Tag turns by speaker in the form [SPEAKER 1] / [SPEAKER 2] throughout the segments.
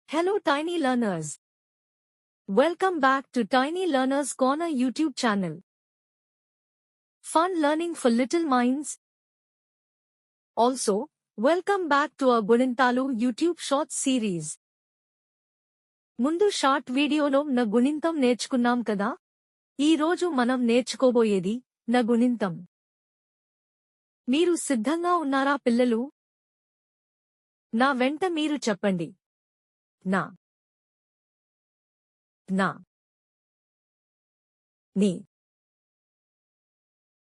[SPEAKER 1] Hello Tiny Learners. Welcome back to Tiny Learners Corner YouTube channel. Fun learning for little minds. Also, welcome back to our Gunintalu YouTube Shorts series. ముందు short వీడియోలో న గుణింతం నేర్చుకున్నాం కదా? ఈ రోజు మనం నేర్చుకోబోయేది న గుణింతం. మీరు సిద్ధంగా ఉన్నారా పిల్లలు? నా వెంట మీరు చెప్పండి. నా నా ని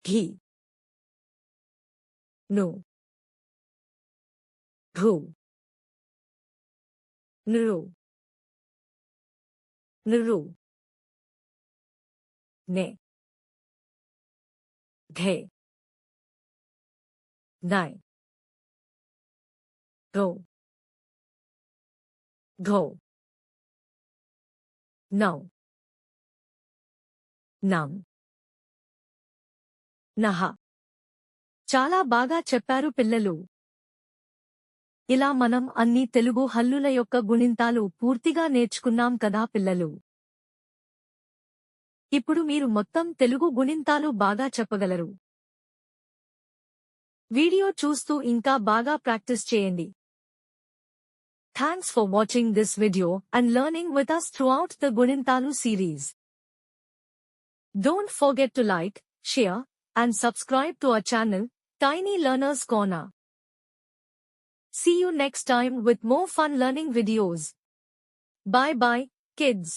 [SPEAKER 1] ఘి ను ఘు నృ నృ నే ఘే నై గో ఘో నౌ నం నహ. చాలా బాగా చెప్పారు పిల్లలు. ఇలా మనం అన్ని తెలుగు హల్లుల యొక్క గుణింతాలు పూర్తిగా నేర్చుకున్నాం కదా పిల్లలు. ఇప్పుడు మీరు మొత్తం తెలుగు గుణింతాలు బాగా చెప్పగలరు. వీడియో చూస్తూ ఇంకా బాగా ప్రాక్టీస్ చేయండి. Thanks for watching this video and learning with us throughout the Gunintalu series. Don't forget to like, share, and subscribe to our channel, Tiny Learners Corner. See you next time with more fun learning videos. Bye bye, kids.